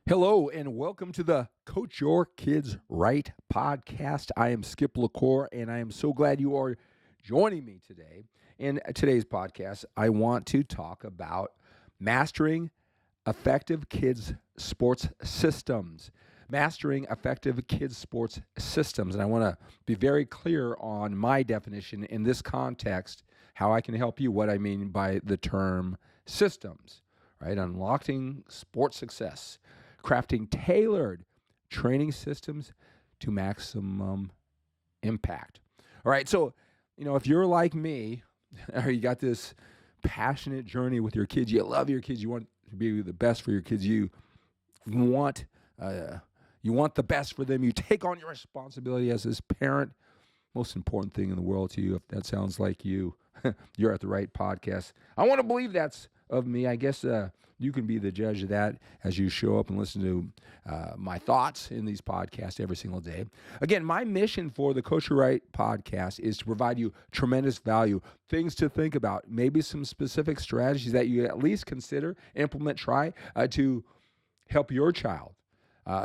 Hello and welcome to the Coach Your Kids Right podcast. I am Skip LaCour and I am so glad you are joining me today. In today's podcast, I want to talk about mastering effective kids sports systems. Mastering effective kids sports systems. And I want to be very clear on my definition in this context, how I can help you, what I mean by the term systems, right? Unlocking sports success, crafting tailored training systems to maximum impact. All right, so, if you're like me, or you got this passionate journey with your kids, you love your kids, you want to be the best for your kids, want you want the best for them, you take on your responsibility as this parent, most important thing in the world to you. If that sounds like you, you're at the right podcast. I want to believe that's of me. I guess you can be the judge of that as you show up and listen to my thoughts in these podcasts every single day. Again, my mission for the Coach Your Right podcast is to provide you tremendous value, things to think about, maybe some specific strategies that you at least consider, implement, try to help your child.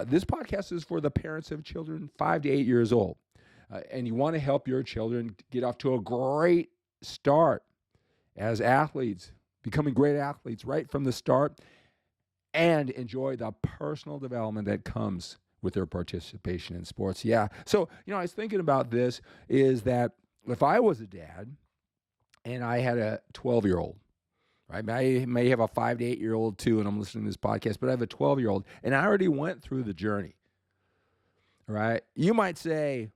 This podcast is for the parents of children 5 to 8 years old. And you want to help your children get off to a great start as athletes, becoming great athletes right from the start, and enjoy the personal development that comes with their participation in sports. Yeah. So, I was thinking about this is that if I was a dad and I had a 12-year-old, right? I may have a 5 to 8-year-old too, and I'm listening to this podcast, but I have a 12-year-old, and I already went through the journey, right? You might say,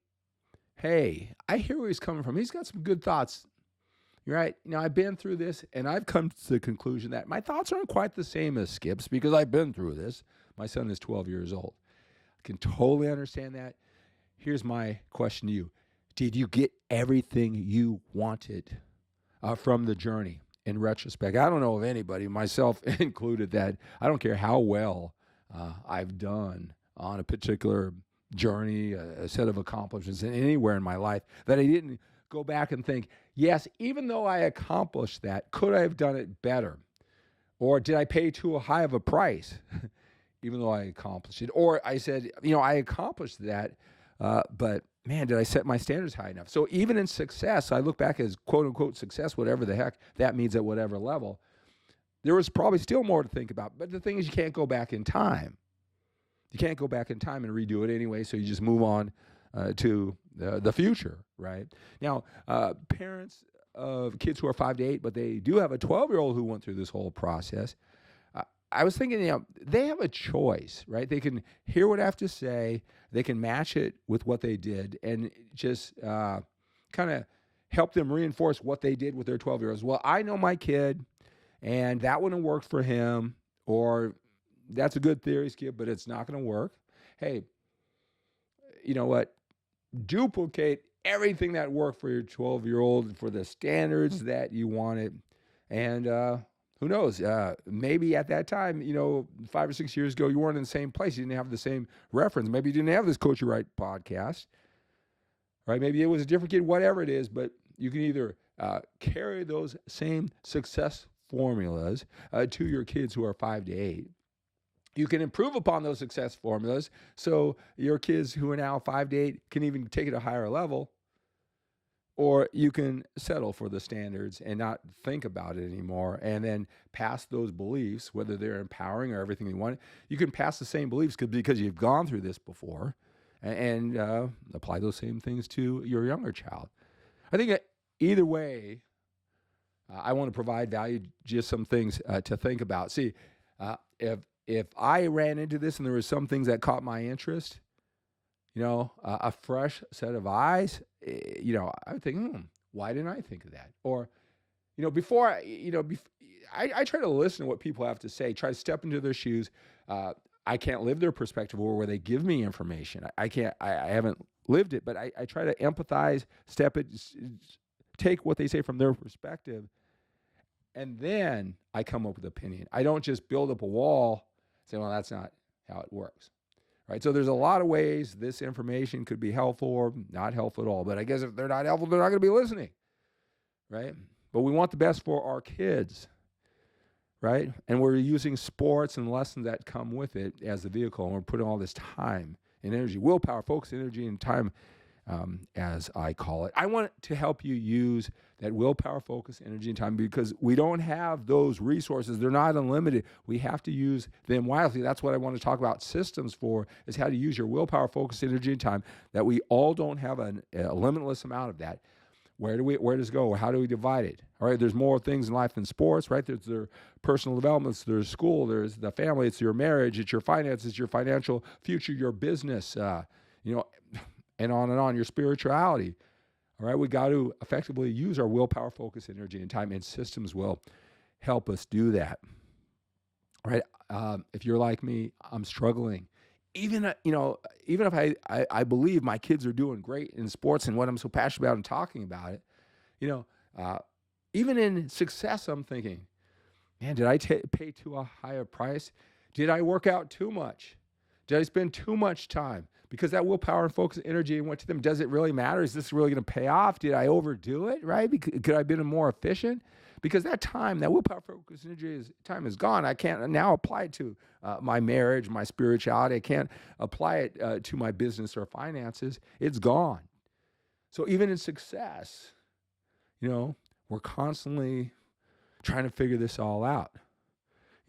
hey, I hear where he's coming from. He's got some good thoughts. You're right. I've been through this, and I've come to the conclusion that my thoughts aren't quite the same as Skip's because I've been through this. My son is 12 years old. I can totally understand that. Here's my question to you. Did you get everything you wanted from the journey in retrospect? I don't know of anybody, myself included, that I don't care how well I've done on a particular journey, a set of accomplishments anywhere in my life, that I didn't go back and think, yes, even though I accomplished that, could I have done it better? Or did I pay too high of a price, even though I accomplished it? Or I said, I accomplished that, but man, did I set my standards high enough? So even in success, I look back as quote unquote success, whatever the heck that means at whatever level, there was probably still more to think about. But the thing is, you can't go back in time. You can't go back in time and redo it anyway, so you just move on to the future, right? Now, parents of kids who are 5 to 8, but they do have a 12-year-old who went through this whole process, I was thinking, they have a choice, right? They can hear what I have to say, they can match it with what they did, and just kind of help them reinforce what they did with their 12-year-olds. Well, I know my kid, and that wouldn't work for him, or that's a good theory, Skip, but it's not going to work. Hey, you know what? Duplicate everything that worked for your 12-year-old for the standards that you wanted. And who knows? Maybe at that time, 5 or 6 years ago, you weren't in the same place. You didn't have the same reference. Maybe you didn't have this Coach Your Right podcast, right? Maybe it was a different kid, whatever it is, but you can either carry those same success formulas to your kids who are 5 to 8. You can improve upon those success formulas so your kids who are now 5 to 8 can even take it a higher level, or you can settle for the standards and not think about it anymore and then pass those beliefs, whether they're empowering or everything you want. You can pass the same beliefs because you've gone through this before and apply those same things to your younger child. I think that either way, I want to provide value, just some things to think about. See, if I ran into this and there were some things that caught my interest, a fresh set of eyes, I would think, why didn't I think of that? Or, before I try to listen to what people have to say, try to step into their shoes. I can't live their perspective or where they give me information. I haven't lived it, but I try to empathize, take what they say from their perspective, and then I come up with an opinion. I don't just build up a wall, say, well, that's not how it works. Right? So there's a lot of ways this information could be helpful or not helpful at all. But I guess if they're not helpful, they're not going to be listening. Right? But we want the best for our kids. right? And we're using sports and lessons that come with it as the vehicle, and we're putting all this time and energy, willpower, focus, energy, and time, as I call it. I want to help you use that willpower, focus, energy, and time because we don't have those resources. They're not unlimited. We have to use them wisely. That's what I want to talk about systems for, is how to use your willpower, focus, energy, and time, that we all don't have a limitless amount of that. Where does it go? How do we divide it? All right, there's more things in life than sports, right? There's their personal developments, there's school, there's the family, it's your marriage, it's your finances, it's your financial future, your business, and on, your spirituality. All right, we got to effectively use our willpower, focus, energy, and time, and systems will help us do that. All right, if you're like me, I'm struggling. Even if I believe my kids are doing great in sports and what I'm so passionate about and talking about it, even in success, I'm thinking, man, did I pay too high a price? Did I work out too much? Did I spend too much time? Because that willpower and focus energy went to them. Does it really matter? Is this really going to pay off? Did I overdo it, right? Could I have been more efficient? Because that time, that willpower, focus, energy time is gone. I can't now apply it to my marriage, my spirituality. I can't apply it to my business or finances. It's gone. So even in success, we're constantly trying to figure this all out.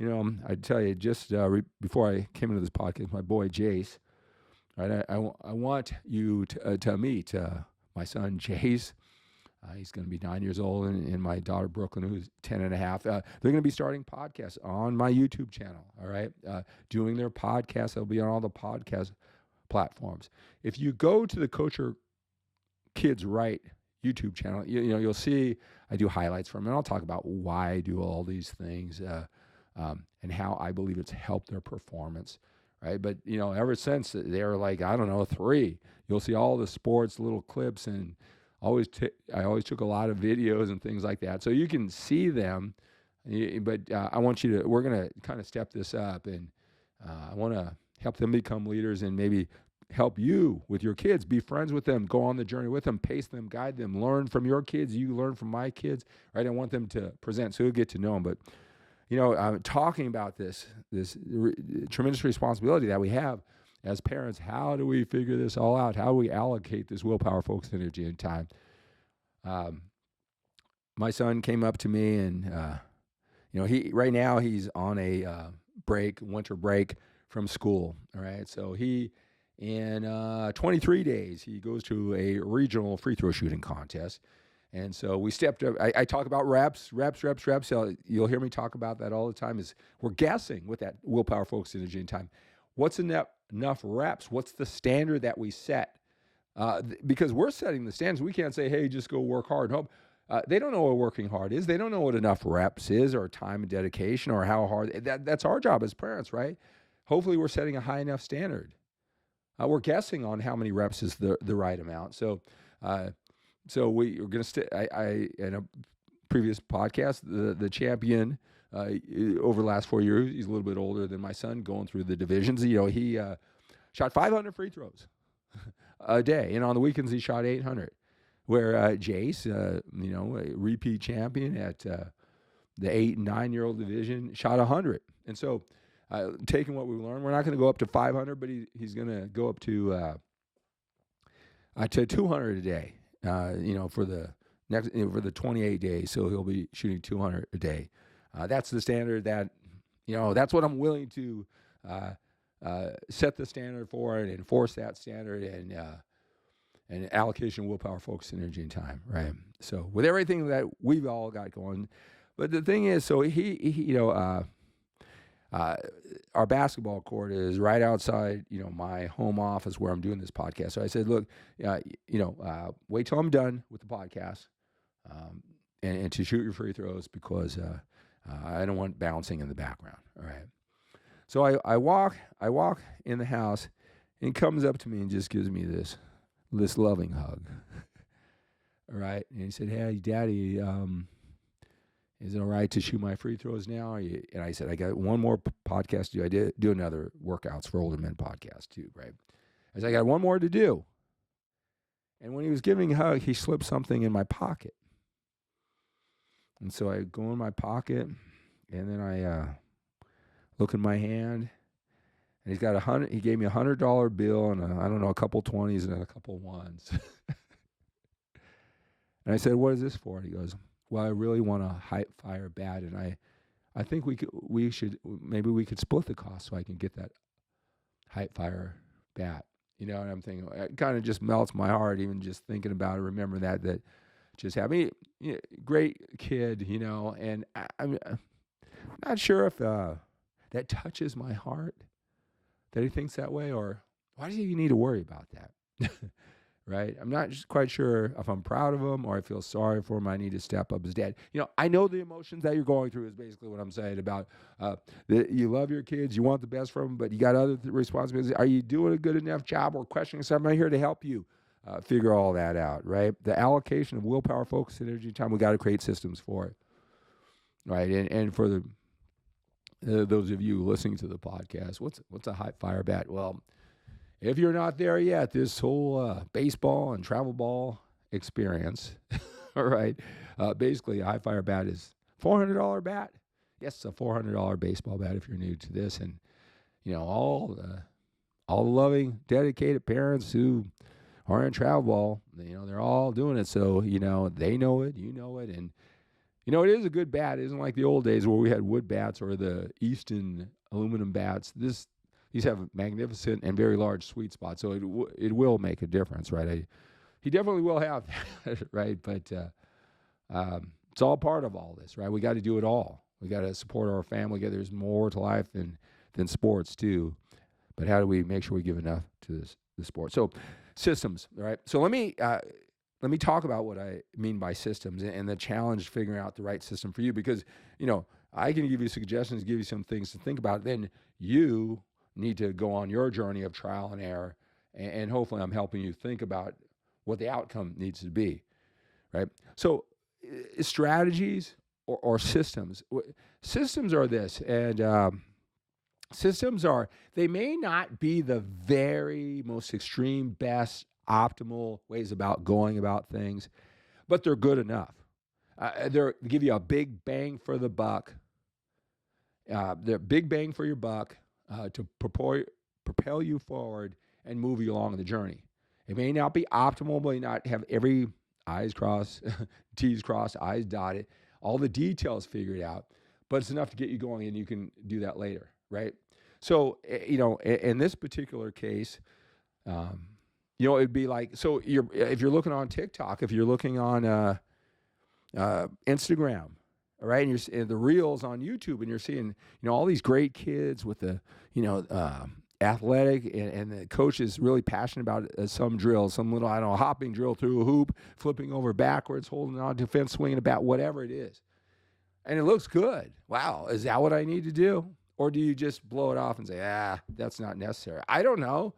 I tell you, just before I came into this podcast, my boy Jace, right? I want you to meet my son Jace. He's going to be 9 years old, and my daughter Brooklyn, who's 10 and a half. They're going to be starting podcasts on my YouTube channel, all right? Doing their podcasts. They'll be on all the podcast platforms. If you go to the Coach Your Kids Right YouTube channel, you'll see I do highlights from it. And I'll talk about why I do all these things and how I believe it's helped their performance, right? But, ever since they were like, I don't know, 3, you'll see all the sports little clips, and I always took a lot of videos and things like that. So you can see them, but we're going to kind of step this up, and I want to help them become leaders and maybe help you with your kids, be friends with them, go on the journey with them, pace them, guide them, learn from your kids. You learn from my kids, right? I want them to present, so you'll get to know them. But, talking about this tremendous responsibility that we have as parents, how do we figure this all out? How do we allocate this willpower, focus, energy, and time? My son came up to me, and right now he's on a winter break from school. All right, so he in 23 days he goes to a regional free throw shooting contest. And so we stepped up. I talk about reps. So you'll hear me talk about that all the time. Is we're guessing with that willpower, focus, energy, and time. What's enough reps? What's the standard that we set? Because we're setting the standards. We can't say, hey, just go work hard and hope. They don't know what working hard is. They don't know what enough reps is, or time and dedication, or how hard. That's our job as parents, right? Hopefully we're setting a high enough standard. We're guessing on how many reps is the right amount. So we are going to in a previous podcast, the champion over the last 4 years, he's a little bit older than my son, going through the divisions. He shot 500 free throws a day, and on the weekends he shot 800. Where Jace, a repeat champion at the 8 and 9 year old division, shot 100. And so, taking what we learned, we're not going to go up to 500, but he's going to go up to 200 a day. For the 28 days, so he'll be shooting 200 a day. That's the standard that, that's what I'm willing to set the standard for and enforce that standard, and allocation, willpower, focus, energy, and time, right? So with everything that we've all got going, but the thing is, so our basketball court is right outside, my home office where I'm doing this podcast. So I said, look, wait till I'm done with the podcast, and to shoot your free throws, because I don't want bouncing in the background. All right. So I walk in the house, and he comes up to me and just gives me this loving hug. All right. And he said, hey, Daddy, is it all right to shoot my free throws now? And I said, I got one more podcast to do. I did do another workouts for older men podcast too, right? I said, I got one more to do. And when he was giving a hug, he slipped something in my pocket. And so I go in my pocket, And then I look in my hand, and he's got he gave me $100 bill and I don't know, a couple 20s and a couple ones. And I said, "What is this for?" And he goes, "Well, I really want a high fire bat, and I think maybe we could split the cost so I can get that high fire bat." And I'm thinking, it kind of just melts my heart even just thinking about it. Remember that just happened. Great kid, and I'm not sure if that touches my heart that he thinks that way, or why do you need to worry about that? Right? I'm not just quite sure if I'm proud of him or I feel sorry for him. I need to step up as dad. I know the emotions that you're going through is basically what I'm saying about you love your kids, you want the best for them, but you got other responsibilities. Are you doing a good enough job or questioning something? I'm here to help you figure all that out, right? The allocation of willpower, focus, energy, time, we got to create systems for it, right? And for those of you listening to the podcast, what's a high fire bat? Well, if you're not there yet, this whole baseball and travel ball experience, all right, basically a high fire bat is $400 bat. Yes, a $400 baseball bat if you're new to this. And, all the loving, dedicated parents who are in travel ball, they're all doing it. So, they know it, you know it. And, it is a good bat. It isn't like the old days where we had wood bats or the Easton aluminum bats. These have magnificent and very large sweet spots, so it will make a difference, right? He definitely will have that, right? But it's all part of all this, right? We got to do it all. We got to support our family. There's more to life than sports too. But how do we make sure we give enough to the sport? So systems, right? So let me talk about what I mean by systems and the challenge figuring out the right system for you, because I can give you suggestions, give you some things to think about. Then you need to go on your journey of trial and error, and hopefully I'm helping you think about what the outcome needs to be, right? So strategies or systems. Systems are this, and systems they may not be the very most extreme, best, optimal ways about going about things, but they're good enough. They give you a big bang for the buck. They're big bang for your buck. To propel you forward and move you along the journey. It may not be optimal, may not have every I's crossed, T's crossed, I's dotted, all the details figured out, but it's enough to get you going, and you can do that later, right? So, in this particular case, it'd be like, so if you're looking on TikTok, if you're looking on Instagram, all right, and the reels on YouTube, and you're seeing, all these great kids with the, athletic, and the coach is really passionate about some drill, some little, I don't know, hopping drill through a hoop, flipping over backwards, holding on to fence, swinging a bat, whatever it is. And it looks good. Wow, is that what I need to do? Or do you just blow it off and say, that's not necessary? I don't know.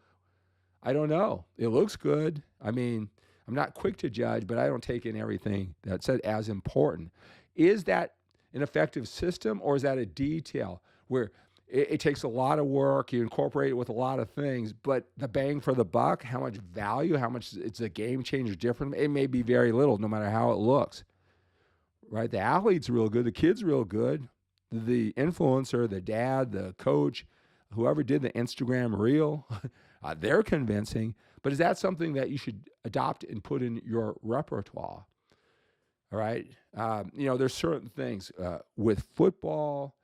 It looks good. I mean, I'm not quick to judge, but I don't take in everything that's said as important. Is that an effective system, or is that a detail where it takes a lot of work, you incorporate it with a lot of things, but the bang for the buck, how much value, how much it's a game changer different, it may be very little no matter how it looks, right? The athlete's real good, the kid's real good, the influencer, the dad, the coach, whoever did the Instagram reel, they're convincing, but is that something that you should adopt and put in your repertoire? All right. There's certain things with football,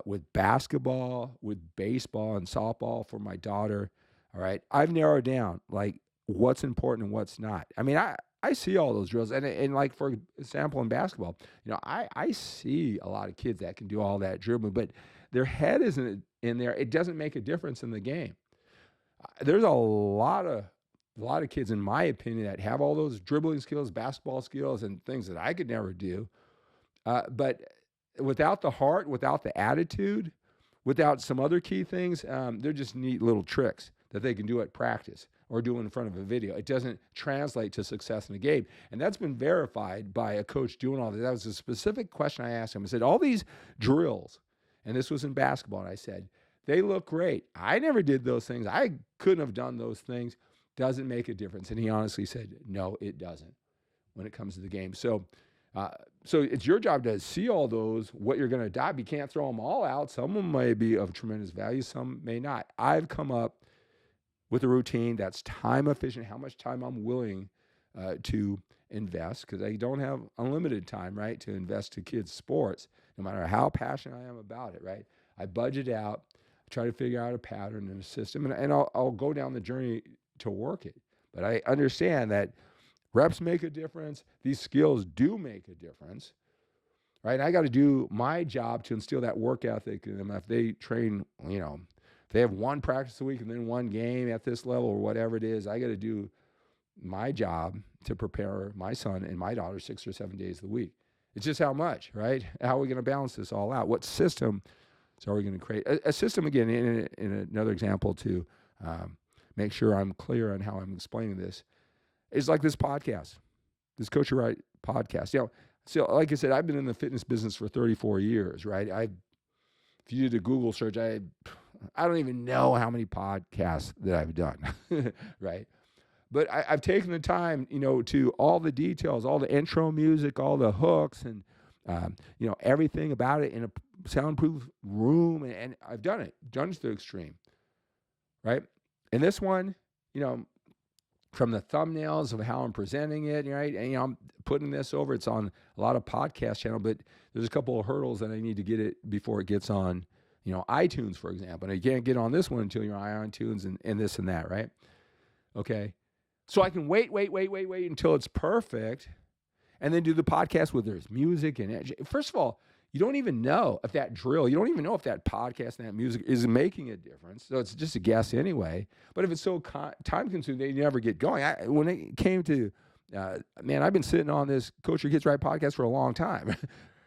with basketball, with baseball and softball for my daughter. All right. I've narrowed down like what's important and what's not. I mean, I see all those drills, and like, for example, in basketball, I see a lot of kids that can do all that dribbling, but their head isn't in there. It doesn't make a difference in the game. There's a lot of kids, in my opinion, that have all those dribbling skills, basketball skills, and things that I could never do. But without the heart, without the attitude, without some other key things, they're just neat little tricks that they can do at practice or do in front of a video. It doesn't translate to success in a game. And that's been verified by a coach doing all this. That was a specific question I asked him. I said, all these drills, and this was in basketball, and I said, they look great. I never did those things. I couldn't have done those things. Doesn't make a difference. And he honestly said, no, it doesn't when it comes to the game. So Uh, so it's your job to see all those, what you're going to adopt. You can't throw them all out. Some of them may be of tremendous value, some may not. I've come up with a routine that's time efficient, how much time I'm willing to invest, because I don't have unlimited time, right, to invest to kids' sports, no matter how passionate I am about it, right? I budget out, try to figure out a pattern and a system, and I'll go down the journey to work it. But I understand that reps make a difference. These skills do make a difference, right? I got to do my job to instill that work ethic in them. If they train, if they have one practice a week and then one game at this level or whatever it is, I got to do my job to prepare my son and my daughter 6 or 7 days a week. It's just how much, right? How are we going to balance this all out? What system are we going to create? A system, again, in another example to make sure I'm clear on how I'm explaining this, is like this podcast, this Coach Your Right podcast. So like I said, I've been in the fitness business for 34 years, right? If you did a Google search, I don't even know how many podcasts that I've done, right? But I've taken the time, to all the details, all the intro music, all the hooks, and everything about it in a soundproof room, and I've done it to the extreme, right? And this one, from the thumbnails of how I'm presenting it, right? And I'm putting this over. It's on a lot of podcast channels, but there's a couple of hurdles that I need to get it before it gets on, iTunes, for example. And you can't get on this one until you're on iTunes and this and that, right? Okay. So I can wait until it's perfect, and then do the podcast where there's music and first of all, you don't even know if that drill, you don't even know if that podcast and that music is making a difference. So it's just a guess anyway. But if it's so time consuming, they never get going. When it came to, I've been sitting on this Coach Your Kids Right podcast for a long time,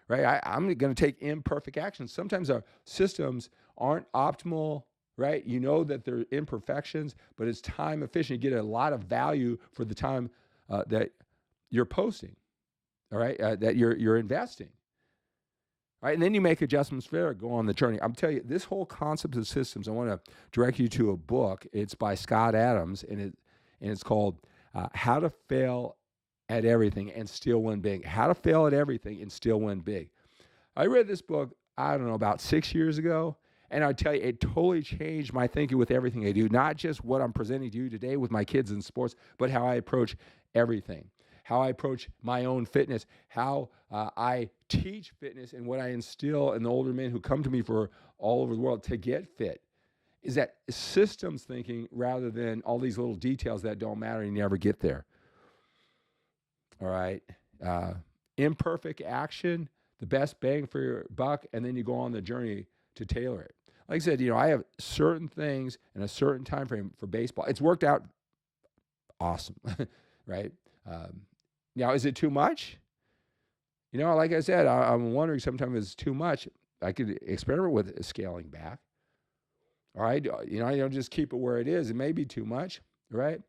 right? I'm going to take imperfect actions. Sometimes our systems aren't optimal, right? You know that they're imperfections, but it's time efficient. You get a lot of value for the time that you're posting, all right, that you're investing. All right, and then you make adjustments there, go on the journey. I'm telling you, this whole concept of systems, I want to direct you to a book. It's by Scott Adams, and it's called How to Fail at Everything and Still Win Big. How to Fail at Everything and Still Win Big. I read this book, I don't know, about 6 years ago, and I tell you, it totally changed my thinking with everything I do, not just what I'm presenting to you today with my kids in sports, but how I approach everything. How I approach my own fitness, how I teach fitness, and what I instill in the older men who come to me for all over the world to get fit, is that systems thinking rather than all these little details that don't matter and you never get there. All right. Imperfect action, the best bang for your buck, and then you go on the journey to tailor it. Like I said, I have certain things in a certain time frame for baseball. It's worked out awesome, right? Now, is it too much? Like I said, I'm wondering sometimes if it's too much. I could experiment with scaling back. All right. I don't just keep it where it is. It may be too much, right?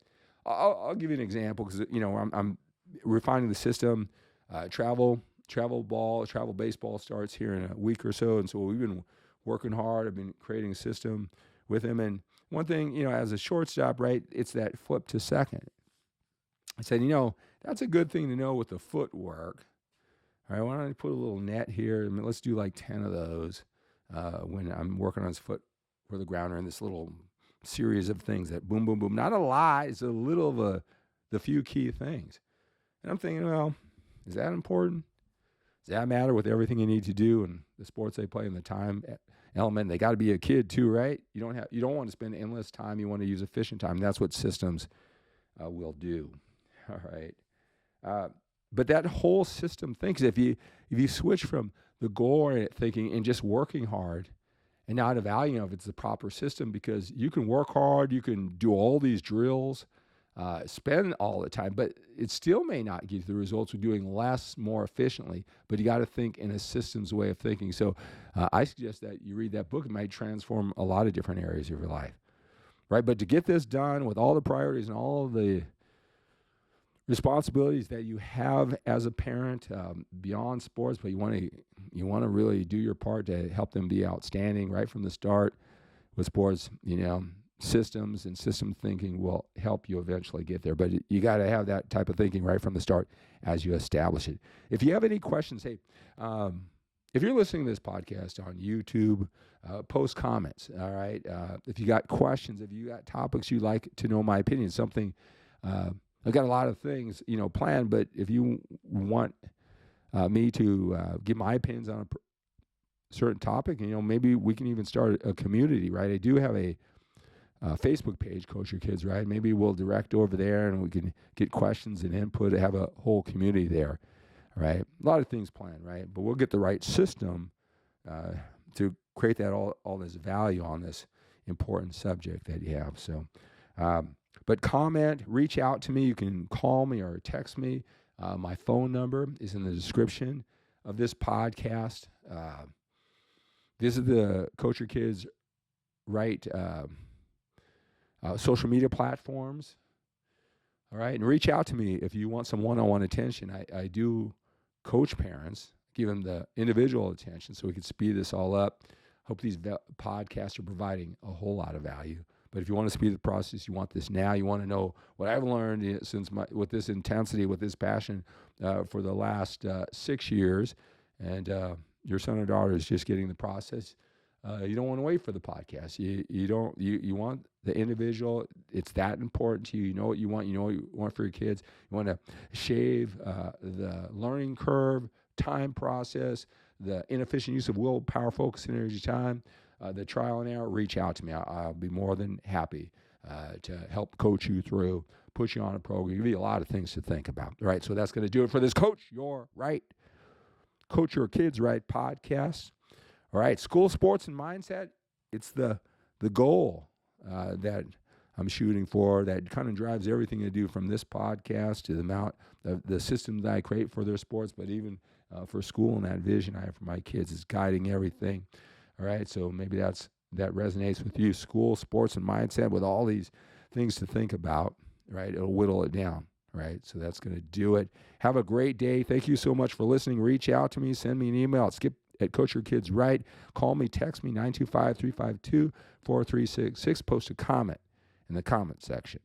I'll give you an example because, I'm refining the system. Travel baseball starts here in a week or so. And so we've been working hard. I've been creating a system with him. And one thing, as a shortstop, right, it's that flip to second. I said, that's a good thing to know with the footwork. All right, why don't I put a little net here? Let's do like 10 of those when I'm working on his foot or the grounder in this little series of things that boom, boom, boom. Not a lot. It's a little of the few key things. And I'm thinking, well, is that important? Does that matter with everything you need to do and the sports they play and the time element? They got to be a kid too, right? You don't want to spend endless time. You want to use efficient time. That's what systems will do. All right. But that whole system thinks if you switch from the goal-oriented thinking and just working hard and not evaluating if it's the proper system, because you can work hard, you can do all these drills, spend all the time, but it still may not give you the results of doing less more efficiently. But you got to think in a systems way of thinking. So I suggest that you read that book. It might transform a lot of different areas of your life, right? But to get this done with all the priorities and all of the responsibilities that you have as a parent beyond sports, but you want to really do your part to help them be outstanding right from the start with sports. systems and system thinking will help you eventually get there. But you got to have that type of thinking right from the start as you establish it. If you have any questions, hey, if you're listening to this podcast on YouTube, post comments, all right? If you got questions, if you got topics you'd like to know my opinion, something, I've got a lot of things, planned, but if you want me to give my opinions on a certain topic, maybe we can even start a community, right? I do have a Facebook page, Coach Your Kids Right. Maybe we'll direct over there and we can get questions and input, have a whole community there, right? A lot of things planned, right? But we'll get the right system to create that all this value on this important subject that you have. So, but comment, reach out to me. You can call me or text me. My phone number is in the description of this podcast. Visit the Coach Your Kids Right social media platforms. All right, and reach out to me if you want some one-on-one attention. I do coach parents, give them the individual attention so we can speed this all up. Hope these podcasts are providing a whole lot of value. But if you want to speed the process, you want this now, you want to know what I've learned with this intensity, with this passion for the last 6 years, and your son or daughter is just getting the process. You don't want to wait for the podcast. You want the individual. It's that important to you. You know what you want. You know what you want for your kids. You want to shave the learning curve, time process, the inefficient use of willpower, focus, and energy time, the trial and error. Reach out to me. I'll be more than happy to help coach you through, put you on a program, give you a lot of things to think about. All right, so that's going to do it for this Coach Your Kids Right podcast. All right, school, sports, and mindset, it's the goal that I'm shooting for that kind of drives everything I do, from this podcast to the amount of the systems that I create for their sports, but even for school, and that vision I have for my kids is guiding everything. All right, so maybe that resonates with you. School, sports, and mindset, with all these things to think about, right? It'll whittle it down, right? So that's going to do it. Have a great day. Thank you so much for listening. Reach out to me. Send me an email at Coach Your Kids Right. Call me, text me, 925-352-4366. Post a comment in the comment section.